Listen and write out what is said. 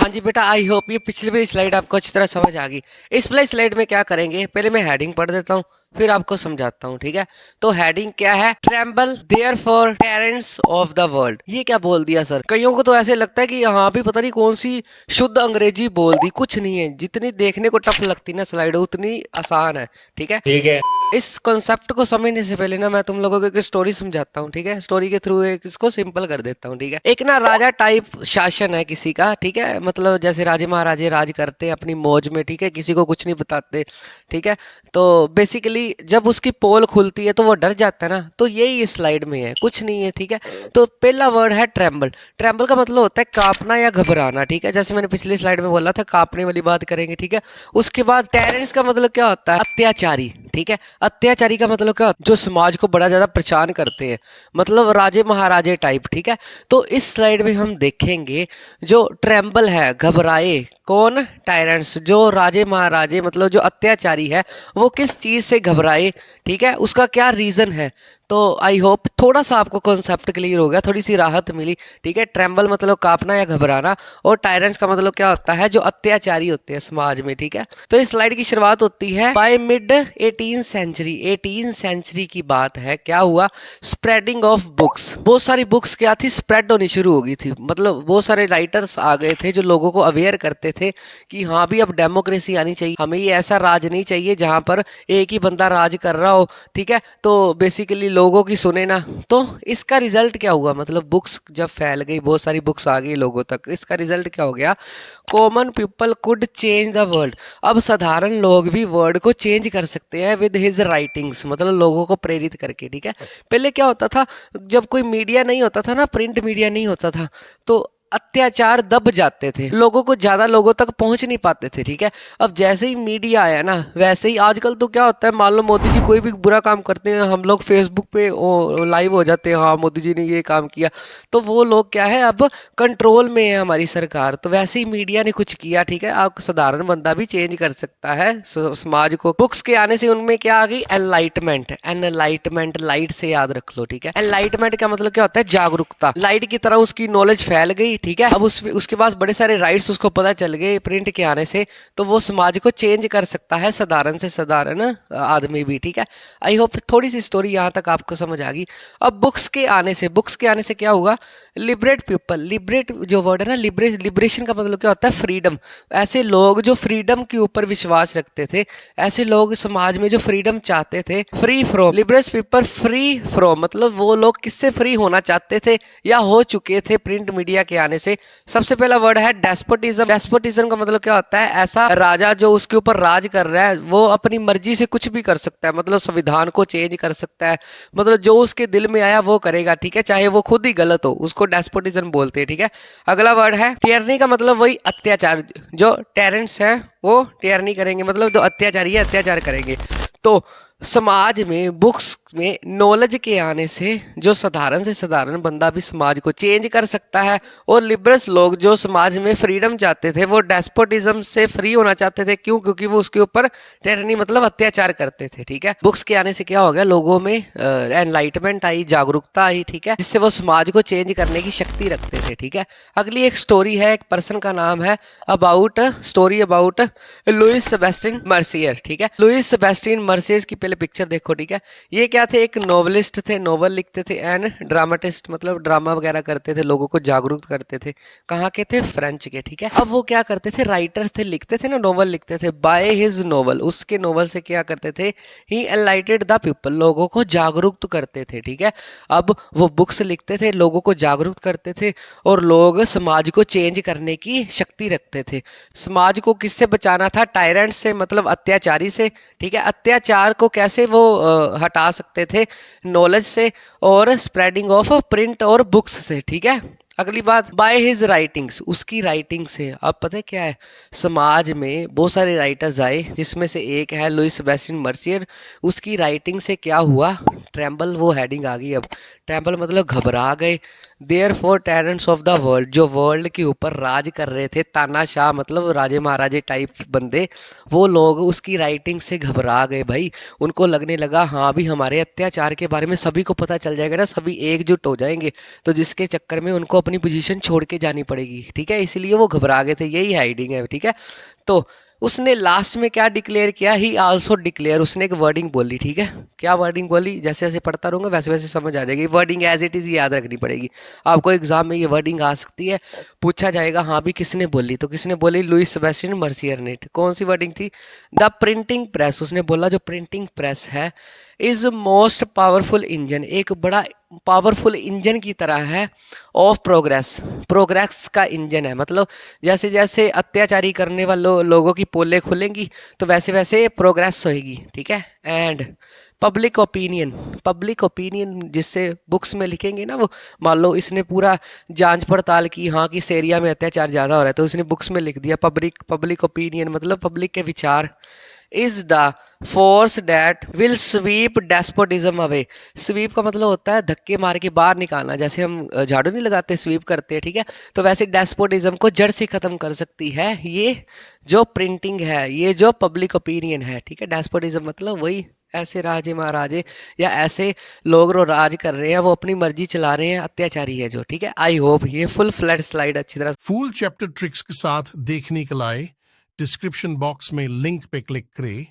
हाँ जी बेटा, I hope ये पिछली वाली स्लाइड आपको अच्छी तरह समझ आ गई। इस वाली स्लाइड में क्या करेंगे, पहले मैं हेडिंग पढ़ देता हूँ फिर आपको समझाता हूँ, ठीक है। तो हेडिंग क्या है, tremble therefore tyrants of the world. ये क्या बोल दिया सर, कईयों को तो ऐसे लगता है कि यहाँ भी पता नहीं कौन सी शुद्ध अंग्रेजी बोल दी। कुछ नहीं है, जितनी देखने को टफ लगती ना स्लाइड उतनी आसान है, ठीक है। ठीक है। इस कॉन्सेप्ट को समझने से पहले ना मैं तुम लोगों को एक स्टोरी समझाता हूँ, ठीक है। स्टोरी के थ्रू एक इसको सिंपल कर देता हूँ, ठीक है। एक ना राजा टाइप शासन है किसी का, ठीक है। मतलब जैसे राजे महाराजे राज करते हैं अपनी मौज में, ठीक है, किसी को कुछ नहीं बताते, ठीक है। तो बेसिकली जब उसकी पोल खुलती है तो वो डर जाता है ना, तो यही इस स्लाइड में है, कुछ नहीं है, ठीक है। तो पहला वर्ड है ट्रेम्बल। ट्रेम्बल का मतलब होता है कांपना या घबराना, ठीक है। जैसे मैंने पिछली स्लाइड में बोला था, कांपने वाली बात करेंगे, ठीक है। उसके बाद टेरेंट्स का मतलब क्या होता है, अत्याचारी, ठीक है। अत्याचारी का मतलब क्या होता है, जो समाज को बड़ा ज्यादा परेशान करते हैं, मतलब राजे महाराजे टाइप, ठीक है। तो इस स्लाइड में हम देखेंगे जो ट्रेम्बल है, घबराए कौन, टायरेंट्स, जो राजे महाराजे मतलब जो अत्याचारी है वो किस चीज से घबराए, ठीक है, उसका क्या रीजन है। तो आई होप थोड़ा सा आपको कॉन्सेप्ट क्लियर हो गया, थोड़ी सी राहत मिली, ठीक है। ट्रेम्बल मतलब कांपना या घबराना, और टायरेंट्स का मतलब क्या होता है, जो अत्याचारी होते हैं समाज में, ठीक है। तो इस स्लाइड की शुरुआत होती है बाय मिड 18 सेंचुरी। 18 सेंचुरी की बात है, क्या हुआ, स्प्रेडिंग ऑफ बुक्स। बहुत सारी बुक्स क्या थी, स्प्रेड होनी शुरू हो गई थी। मतलब बहुत सारे राइटर्स आ गए थे जो लोगों को अवेयर करते थे कि हाँ भी अब डेमोक्रेसी आनी चाहिए, हमें ये ऐसा राज नहीं चाहिए जहां पर एक ही बंदा राज कर रहा हो, ठीक है। तो बेसिकली लोगों की सुने ना। तो इसका रिजल्ट क्या हुआ, मतलब बुक्स जब फैल गई, बहुत सारी बुक्स आ गई लोगों तक, इसका रिजल्ट क्या हो गया, common people could change the world. अब साधारण लोग भी वर्ल्ड को चेंज कर सकते हैं विद हिज राइटिंग्स, मतलब लोगों को प्रेरित करके, ठीक है। पहले क्या होता था, जब कोई मीडिया नहीं होता था ना, प्रिंट मीडिया नहीं होता था, तो अत्याचार दब जाते थे, लोगों को ज्यादा लोगों तक पहुंच नहीं पाते थे, ठीक है। अब जैसे ही मीडिया आया ना, वैसे ही आजकल तो क्या होता है, मान लो मोदी जी कोई भी बुरा काम करते हैं, हम लोग फेसबुक पे लाइव हो जाते हैं, हाँ मोदी जी ने ये काम किया। तो वो लोग क्या है, अब कंट्रोल में है हमारी सरकार। तो वैसे ही मीडिया ने कुछ किया, ठीक है। आप साधारण बंदा भी चेंज कर सकता है समाज को। बुक्स के आने से उनमें क्या आ गई, एनलाइटमेंट। एनलाइटमेंट लाइट से याद रख लो, ठीक है। एनलाइटमेंट का मतलब क्या होता है, जागरूकता। लाइट की तरह उसकी नॉलेज फैल गई, ठीक है। अब उसके पास बड़े सारे राइट्स उसको पता चल गए प्रिंट के आने से, तो वो समाज को चेंज कर सकता है, साधारण से साधारण आदमी भी, ठीक है। आई होप थोड़ी सी स्टोरी यहाँ तक आपको समझ आ गई। अब बुक्स के आने से क्या हुआ, लिबरेट पीपल। लिबरेट जो वर्ड है ना, लिबरेशन का मतलब क्या होता है, फ्रीडम। ऐसे लोग जो फ्रीडम के ऊपर विश्वास रखते थे, ऐसे लोग समाज में जो फ्रीडम चाहते थे, free from, liberate people free from, मतलब वो लोग किससे फ्री होना चाहते थे या हो चुके थे प्रिंट मीडिया के आने से। सबसे पहला वर्ड है डेस्पोटिज्म। डेस्पोटिज्म का मतलब क्या होता है, ऐसा राजा जो उसके ऊपर राज कर रहा है वो अपनी मर्जी से कुछ भी कर सकता है, मतलब संविधान को चेंज कर सकता है, मतलब जो उसके दिल में आया वो करेगा, ठीक है, चाहे वो खुद ही गलत हो, उसको डेस्पोटिज्म बोलते हैं, ठीक है। अगला वर्ड है टियरनी का मतलब वही अत्याचार। जो टेरेंट्स है वो टियरनी करेंगे, मतलब जो अत्याचारी है अत्याचार करेंगे। तो समाज में बुक्स में नॉलेज के आने से जो साधारण से साधारण बंदा भी समाज को चेंज कर सकता है, और लिबरल्स लोग जो समाज में फ्रीडम चाहते थे वो डेस्पोटिज्म से फ्री होना चाहते थे। क्यों, क्योंकि वो उसके ऊपर टेरनी मतलब अत्याचार करते थे, ठीक है। बुक्स के आने से क्या हो गया, लोगों में एनलाइटमेंट आई, जागरूकता आई, ठीक है, जिससे वो समाज को चेंज करने की शक्ति रखते थे, ठीक है। अगली एक स्टोरी है, एक पर्सन का नाम है about, story about Louis Sebastien Mercier, ठीक है। लुइस सेबेस्टियन मर्सियर की पहले पिक्चर देखो, ठीक है। ये क्या थे, एक नोवेलिस्ट थे, नोवेल लिखते थे, एंड ड्रामाटिस्ट मतलब ड्रामा वगैरह करते थे, लोगों को जागरूक करते थे। कहाँ के थे, फ्रेंच के, ठीक है। अब वो क्या करते थे, राइटर्स थे, लिखते थे ना, नोवेल लिखते थे। बाय हिज नोवेल, उसके नोवेल से क्या करते थे, ही एनलाइटेड द पीपल, लोगों को जागरूक करते थे, ठीक है। अब वो बुक्स लिखते थे, लोगों को जागरूक करते थे, और लोग समाज को चेंज करने की शक्ति रखते थे। समाज को किससे बचाना था, टायरेंट से, मतलब अत्याचारी से, ठीक है। अत्याचार को कैसे वो हटा सकते थे, नॉलेज से और स्प्रेडिंग ऑफ प्रिंट और बुक्स से, ठीक है। अगली बात, बाय हिज राइटिंग्स, उसकी राइटिंग से। अब पता है क्या है, समाज में बहुत सारे राइटर्स आए, जिसमें से एक है लुइस सेबेस्टियन मर्सियर। उसकी राइटिंग से क्या हुआ, ट्रेम्बल, वो हेडिंग आ गई अब। ट्रेम्बल मतलब घबरा गए। Therefore tyrants of the world, जो वर्ल्ड के ऊपर राज कर रहे थे, तानाशाह मतलब राजे महाराजे टाइप बंदे, वो लोग उसकी राइटिंग से घबरा गए भाई। उनको लगने लगा हाँ भी हमारे अत्याचार के बारे में सभी को पता चल जाएगा ना, सभी एकजुट हो जाएंगे, तो जिसके चक्कर में उनको अपनी पोजीशन छोड़ के जानी पड़ेगी, ठीक है, इसलिए वो घबरा गए थे, यही हाइडिंग है, ठीक है। तो उसने लास्ट में क्या डिक्लेयर किया, ही आल्सो डिक्लेयर, उसने एक वर्डिंग बोली, ठीक है। क्या वर्डिंग बोली, जैसे जैसे पढ़ता रहूंगा वैसे वैसे समझ आ जाएगी। वर्डिंग एज इट इज याद रखनी पड़ेगी आपको, एग्जाम में ये वर्डिंग आ सकती है, पूछा जाएगा हाँ भी किसने बोली, तो किसने बोली, लुइस सेबेस्टियन मर्सियर ने। कौन सी वर्डिंग थी, द प्रिंटिंग प्रेस, उसने बोला जो प्रिंटिंग प्रेस है इज मोस्ट पावरफुल इंजन, एक बड़ा पावरफुल इंजन की तरह है, ऑफ प्रोग्रेस, प्रोग्रेस का इंजन है, मतलब जैसे जैसे अत्याचारी करने वालों लोगों की पोलें खुलेंगी तो वैसे वैसे प्रोग्रेस होएगी, ठीक है। And public opinion, public opinion जिससे बुक्स में लिखेंगे ना, वो मान लो इसने पूरा जांच पड़ताल की, हाँ कि इस एरिया में अत्याचार ज़्यादा हो रहा है, तो उसने बुक्स में लिख दिया पब्लिक ओपिनियन, मतलब पब्लिक के विचार, is the force that will sweep despotism away. Sweep का मतलब होता है धक्के मार के बाहर निकालना, जैसे हम झाड़ू नहीं लगाते, स्वीप करते हैं, ठीक है। तो वैसे डेस्पोटिज्म को जड़ से खत्म कर सकती है ये जो प्रिंटिंग है, ये जो पब्लिक ओपिनियन है, ठीक है। डेस्पोटिज्म मतलब वही ऐसे राजे महाराजे या ऐसे लोग जो राज कर रहे हैं, वो अपनी मर्जी चला रहे हैं, अत्याचारी है जो, ठीक है। आई होप ये फुल फ्लैट स्लाइड अच्छी तरह फुल चैप्टर ट्रिक्स के साथ देखने के लिए डिस्क्रिप्शन बॉक्स में लिंक पे क्लिक करें